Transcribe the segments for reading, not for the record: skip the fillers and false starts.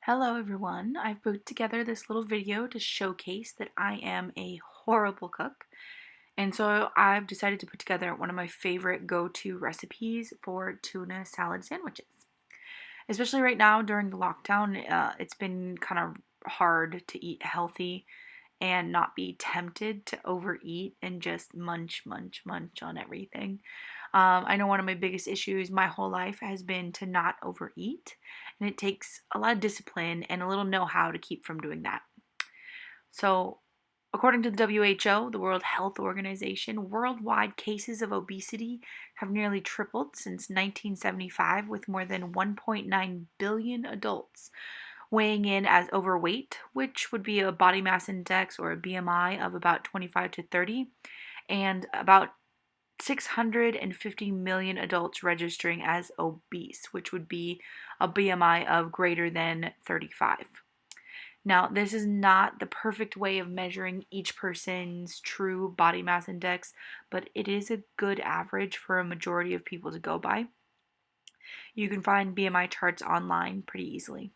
Hello everyone, I've put together this little video to showcase that I am a horrible cook. And so I've decided to put together one of my favorite go-to recipes for tuna salad sandwiches. Especially right now during the lockdown, it's been kind of hard to eat healthy and not be tempted to overeat and just munch, munch, munch on everything. I know one of my biggest issues my whole life has been to not overeat, and it takes a lot of discipline and a little know how to keep from doing that. So, according to the WHO, the World Health Organization, worldwide cases of obesity have nearly tripled since 1975, with more than 1.9 billion adults weighing in as overweight, which would be a body mass index or a BMI of about 25 to 30, and about 650 million adults registering as obese, which would be a BMI of greater than 35. Now, this is not the perfect way of measuring each person's true body mass index, but it is a good average for a majority of people to go by. You can find BMI charts online pretty easily.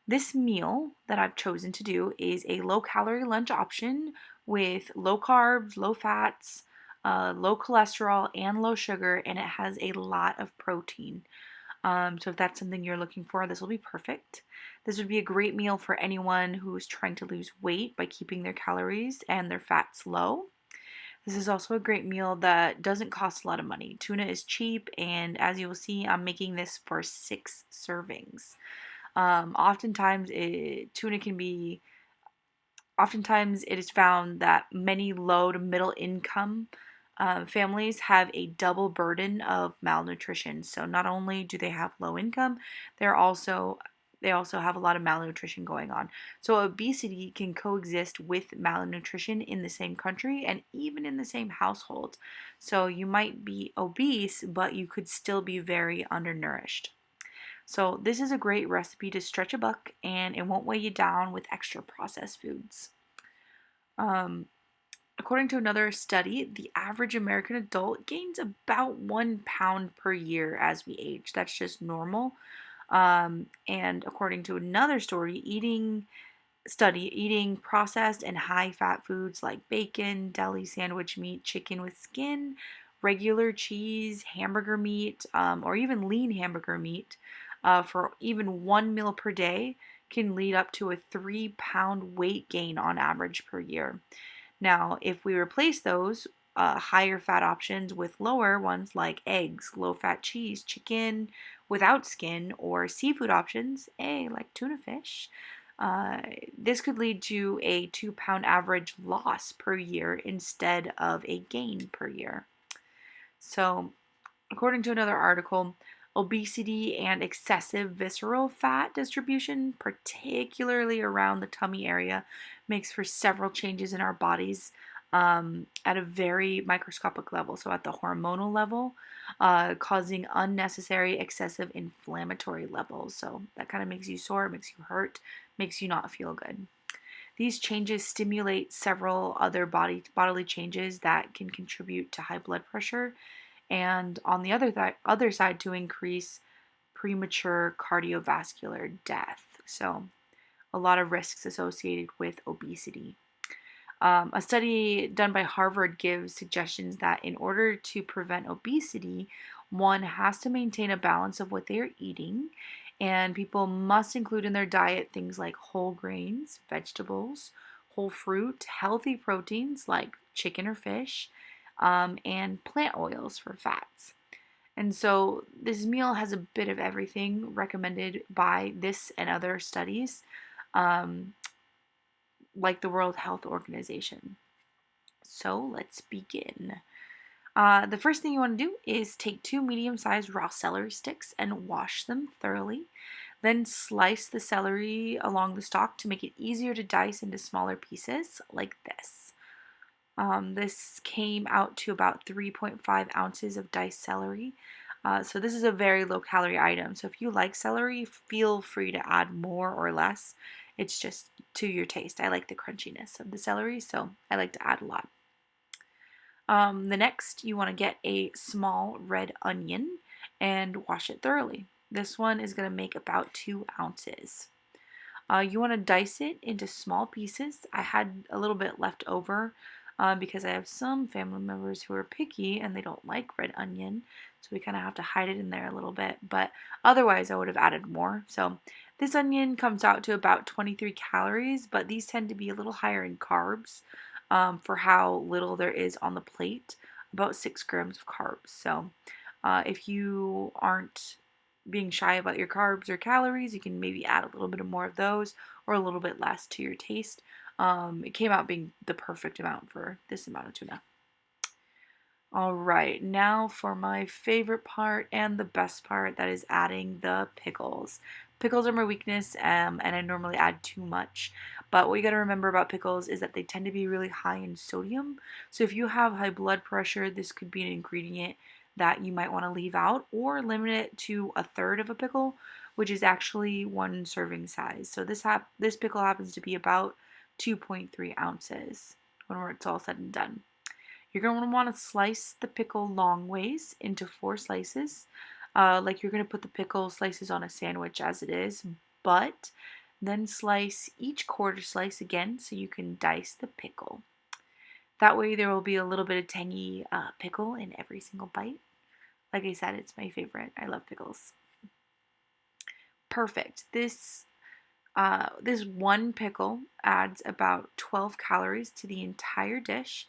This meal that I've chosen to do is a low calorie lunch option with low carbs, low fats, low cholesterol, and low sugar, and it has a lot of protein. So if that's something you're looking for, this will be perfect. This would be a great meal for anyone who is trying to lose weight by keeping their calories and their fats low. This is also a great meal that doesn't cost a lot of money. Tuna is cheap, and as you will see, I'm making this for 6 servings. Oftentimes, tuna can be. Oftentimes, it is found that many low to middle income families have a double burden of malnutrition. So not only do they have low income, they also have a lot of malnutrition going on. So obesity can coexist with malnutrition in the same country and even in the same household. So you might be obese, but you could still be very undernourished. So this is a great recipe to stretch a buck and it won't weigh you down with extra processed foods. Um, According to another study, the average American adult gains about 1 pound per year as we age. That's just normal. And according to another eating processed and high fat foods like bacon, deli sandwich meat, chicken with skin, regular cheese, hamburger meat, or even lean hamburger meat for even one meal per day can lead up to a 3 pound weight gain on average per year. Now, if we replace those higher fat options with lower ones like eggs, low fat cheese, chicken without skin, or seafood options, like tuna fish, uh, this could lead to a 2 pound average loss per year instead of a gain per year. So, according to another article, obesity and excessive visceral fat distribution, particularly around the tummy area, makes for several changes in our bodies at a very microscopic level. So, at the hormonal level, causing unnecessary excessive inflammatory levels. So, that kind of makes you sore, makes you hurt, makes you not feel good. These changes stimulate several other bodily changes that can contribute to high blood pressure and on the other side to increase premature cardiovascular death. So, a lot of risks associated with obesity. A study done by Harvard gives suggestions that in order to prevent obesity, one has to maintain a balance of what they are eating, and people must include in their diet things like whole grains, vegetables, whole fruit, healthy proteins like chicken or fish, and plant oils for fats. And so this meal has a bit of everything recommended by this and other studies, um, like the World Health Organization. So let's begin. The first thing you want to do is take 2 medium-sized raw celery sticks and wash them thoroughly. Then slice the celery along the stalk to make it easier to dice into smaller pieces, like this. This came out to about 3.5 ounces of diced celery. So this is a very low calorie item. So if you like celery, feel free to add more or less. It's just to your taste. I like the crunchiness of the celery, so I like to add a lot. The next, you want to get a small red onion and wash it thoroughly. This one is going to make about 2 ounces. You want to dice it into small pieces. I had a little bit left over because I have some family members who are picky and they don't like red onion, so we kind of have to hide it in there a little bit, but otherwise I would have added more. So this onion comes out to about 23 calories, but these tend to be a little higher in carbs for how little there is on the plate, about 6 grams of carbs. So if you aren't being shy about your carbs or calories, you can maybe add a little bit more of those or a little bit less to your taste. It came out being the perfect amount for this amount of tuna. All right, now for my favorite part and the best part, that is adding the pickles. Pickles are my weakness, and I normally add too much. But what you got to remember about pickles is that they tend to be really high in sodium. So if you have high blood pressure, this could be an ingredient that you might want to leave out or limit it to a third of a pickle, which is actually 1 serving size. So this pickle happens to be about 2.3 ounces when it's all said and done. You're going to want to slice the pickle long ways into 4 slices, like you're going to put the pickle slices on a sandwich as it is, but then slice each quarter slice again so you can dice the pickle. That way there will be a little bit of tangy pickle in every single bite. Like I said, it's my favorite. I love pickles. Perfect. This one pickle adds about 12 calories to the entire dish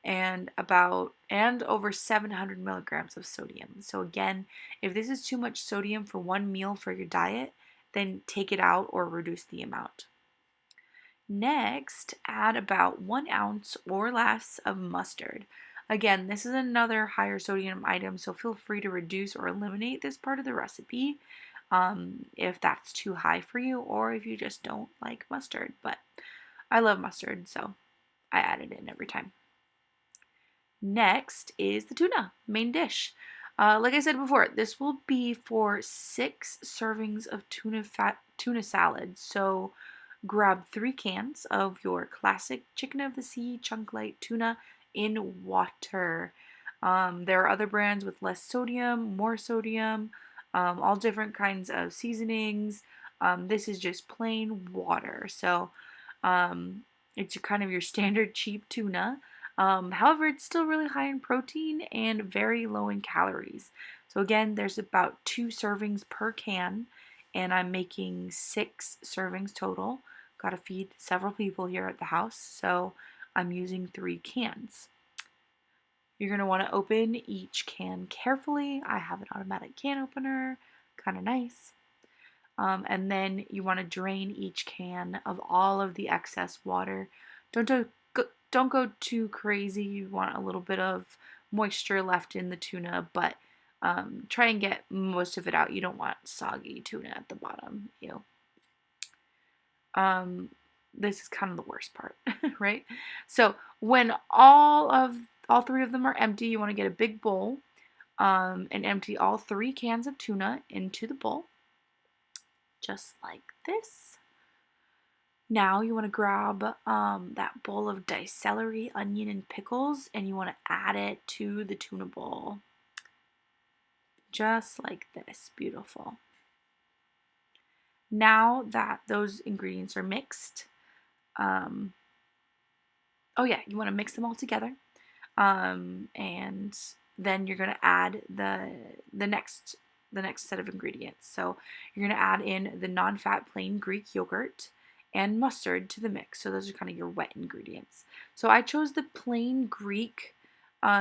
and over 700 milligrams of sodium. So again, if this is too much sodium for one meal for your diet, then take it out or reduce the amount. Next, add about 1 ounce or less of mustard. Again, this is another higher sodium item, so feel free to reduce or eliminate this part of the recipe if that's too high for you or if you just don't like mustard. But I love mustard, so I add it in every time. Next is the tuna, main dish. Like I said before, this will be for 6 servings of tuna salad. So grab 3 cans of your classic chicken of the sea chunk light tuna in water. There are other brands with less sodium, more sodium, all different kinds of seasonings. This is just plain water. So it's kind of your standard cheap tuna. However, it's still really high in protein and very low in calories. So again, there's about 2 servings per can, and I'm making 6 servings total. Got to feed several people here at the house, so I'm using 3 cans. You're going to want to open each can carefully. I have an automatic can opener, kind of nice. And then you want to drain each can of all of the excess water. Don't go too crazy. You want a little bit of moisture left in the tuna, but try and get most of it out. You don't want soggy tuna at the bottom. This is kind of the worst part, right? So when all 3 of them are empty, you want to get a big bowl and empty all 3 cans of tuna into the bowl, just like this. Now you want to grab that bowl of diced celery, onion, and pickles, and you want to add it to the tuna bowl. Just like this. Beautiful. Now that those ingredients are mixed, you want to mix them all together. And then you're going to add the next set of ingredients. So you're going to add in the non-fat plain Greek yogurt and mustard to the mix. So those are kind of your wet ingredients. So I chose the plain Greek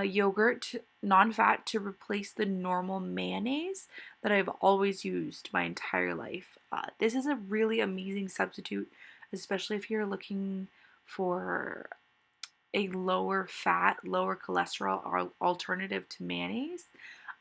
yogurt, non-fat, to replace the normal mayonnaise that I've always used my entire life. This is a really amazing substitute, especially if you're looking for a lower fat, lower cholesterol alternative to mayonnaise.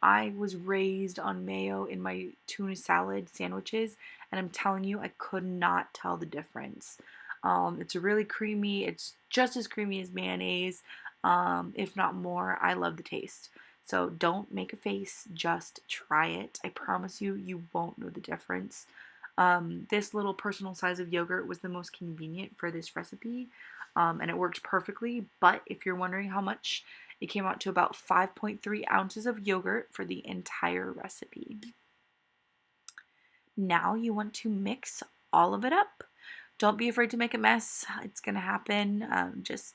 I was raised on mayo in my tuna salad sandwiches, and I'm telling you, I could not tell the difference. It's really creamy. It's just as creamy as mayonnaise, if not more. I love the taste. So don't make a face, just try it. I promise you, you won't know the difference. This little personal size of yogurt was the most convenient for this recipe, and it worked perfectly. But if you're wondering how much, it came out to about 5.3 ounces of yogurt for the entire recipe. Now you want to mix all of it up. Don't be afraid to make a mess. It's going to happen. Just,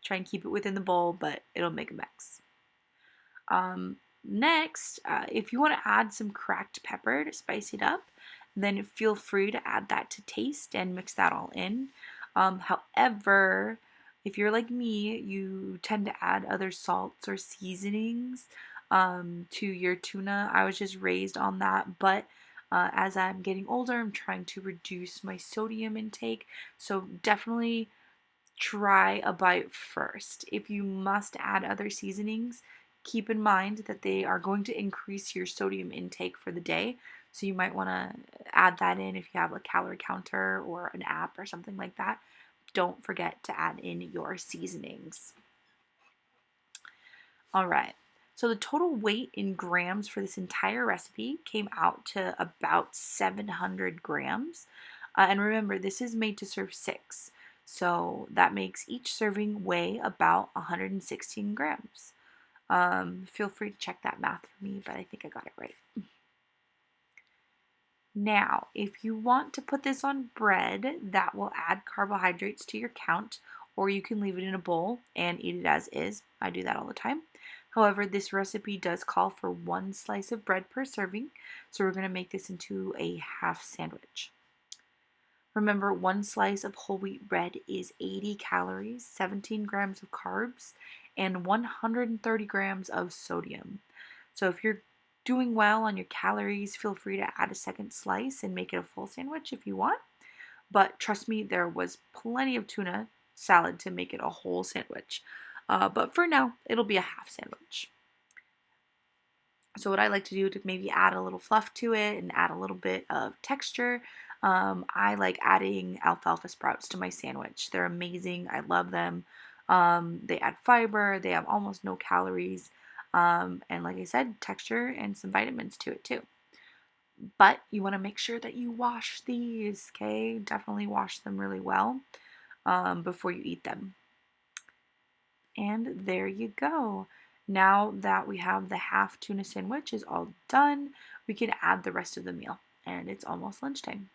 try and keep it within the bowl, but it'll make a mess. Next, if you want to add some cracked pepper to spice it up, then feel free to add that to taste and mix that all in. However, if you're like me, you tend to add other salts or seasonings to your tuna. I was just raised on that, but as I'm getting older, I'm trying to reduce my sodium intake. So definitely try a bite first. If you must add other seasonings, keep in mind that they are going to increase your sodium intake for the day. So you might want to add that in if you have a calorie counter or an app or something like that. Don't forget to add in your seasonings. All right. So the total weight in grams for this entire recipe came out to about 700 grams. And remember, this is made to serve 6. So that makes each serving weigh about 116 grams. Feel free to check that math for me, but I think I got it right. Now, if you want to put this on bread, that will add carbohydrates to your count, or you can leave it in a bowl and eat it as is. I do that all the time. However, this recipe does call for 1 slice of bread per serving, so we're going to make this into a half sandwich. Remember, 1 slice of whole wheat bread is 80 calories, 17 grams of carbs, and 130 grams of sodium. So if you're doing well on your calories, feel free to add a second slice and make it a full sandwich if you want. But trust me, there was plenty of tuna salad to make it a whole sandwich. But for now, it'll be a half sandwich. So what I like to do to maybe add a little fluff to it and add a little bit of texture, I like adding alfalfa sprouts to my sandwich. They're amazing. I love them. They add fiber. They have almost no calories. And like I said, texture and some vitamins to it too. But you want to make sure that you wash these, okay? Definitely wash them really well before you eat them. And there you go. Now that we have the half tuna sandwich is all done, we can add the rest of the meal. And it's almost lunchtime.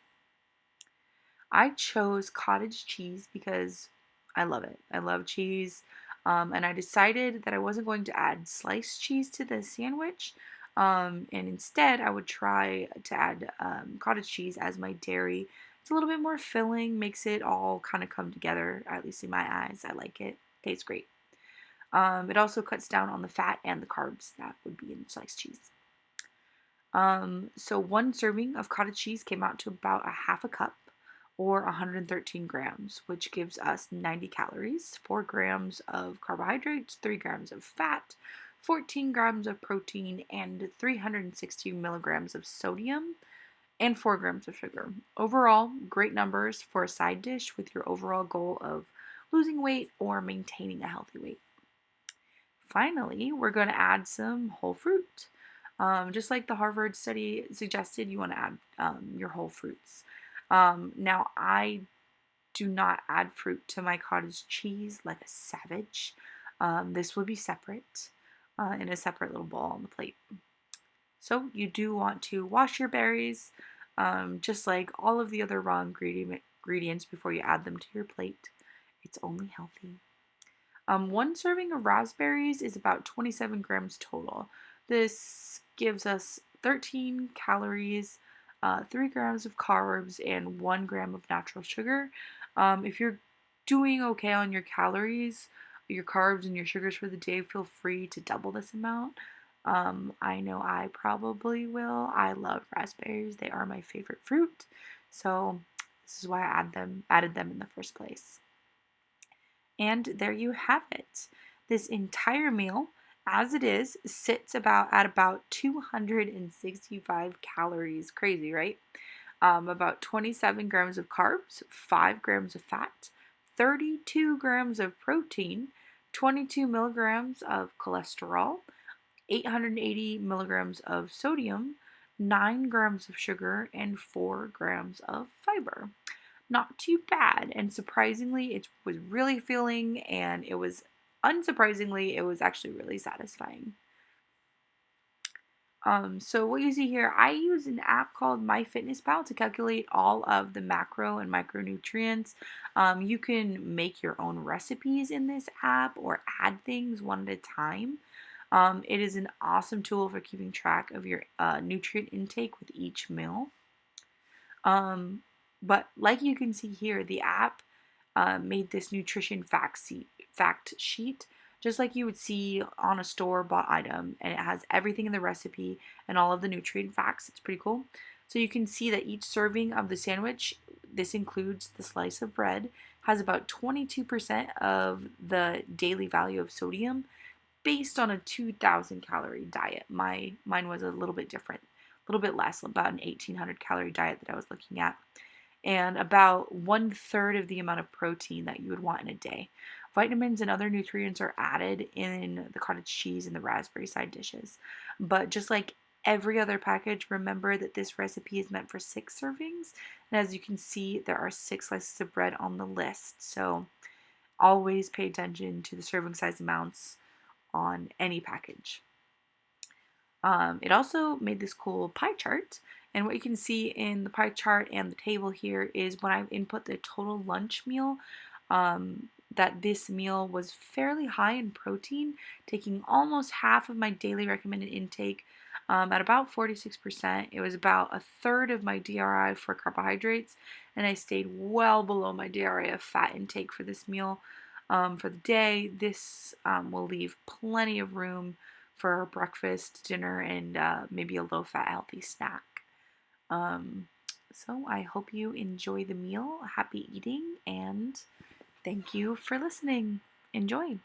I chose cottage cheese because I love it. I love cheese. And I decided that I wasn't going to add sliced cheese to the sandwich. And instead, I would try to add cottage cheese as my dairy. It's a little bit more filling, makes it all kind of come together, at least in my eyes. I like it. Tastes great. It also cuts down on the fat and the carbs that would be in sliced cheese. So 1 serving of cottage cheese came out to about a half a cup or 113 grams, which gives us 90 calories, 4 grams of carbohydrates, 3 grams of fat, 14 grams of protein, and 360 milligrams of sodium, and 4 grams of sugar. Overall, great numbers for a side dish with your overall goal of losing weight or maintaining a healthy weight. Finally, we're going to add some whole fruit. Just like the Harvard study suggested, you want to add your whole fruits. Now, I do not add fruit to my cottage cheese like a savage. This will be separate in a separate little bowl on the plate. So you do want to wash your berries, just like all of the other raw ingredients before you add them to your plate. It's only healthy. 1 serving of raspberries is about 27 grams total. This gives us 13 calories, 3 grams of carbs, and 1 gram of natural sugar. If you're doing okay on your calories, your carbs, and your sugars for the day, feel free to double this amount. I know I probably will. I love raspberries. They are my favorite fruit. So this is why I added them in the first place. And there you have it. This entire meal, as it is, sits at about 265 calories. Crazy, right? About 27 grams of carbs, 5 grams of fat, 32 grams of protein, 22 milligrams of cholesterol, 880 milligrams of sodium, 9 grams of sugar, and 4 grams of fiber. Not too bad, and surprisingly, it was really filling, and unsurprisingly, it was actually really satisfying. So what you see here, I use an app called MyFitnessPal to calculate all of the macro and micronutrients. You can make your own recipes in this app or add things one at a time. It is an awesome tool for keeping track of your nutrient intake with each meal. But like you can see here, the app made this nutrition fact sheet, just like you would see on a store-bought item, and it has everything in the recipe and all of the nutrient facts. It's pretty cool. So you can see that each serving of the sandwich, this includes the slice of bread, has about 22% of the daily value of sodium based on a 2,000 calorie diet. Mine was a little bit different, a little bit less, about an 1,800 calorie diet that I was looking at, and about 1/3 of the amount of protein that you would want in a day. Vitamins and other nutrients are added in the cottage cheese and the raspberry side dishes. But just like every other package, remember that this recipe is meant for 6 servings. And as you can see, there are 6 slices of bread on the list. So always pay attention to the serving size amounts on any package. It also made this cool pie chart. And what you can see in the pie chart and the table here is when I input the total lunch meal, that this meal was fairly high in protein, taking almost half of my daily recommended intake at about 46%. It was about 1/3 of my DRI for carbohydrates, and I stayed well below my DRI of fat intake for this meal. For the day, this will leave plenty of room for breakfast, dinner, and maybe a low-fat healthy snack. Um, so I hope you enjoy the meal. Happy eating, and thank you for listening. Enjoy.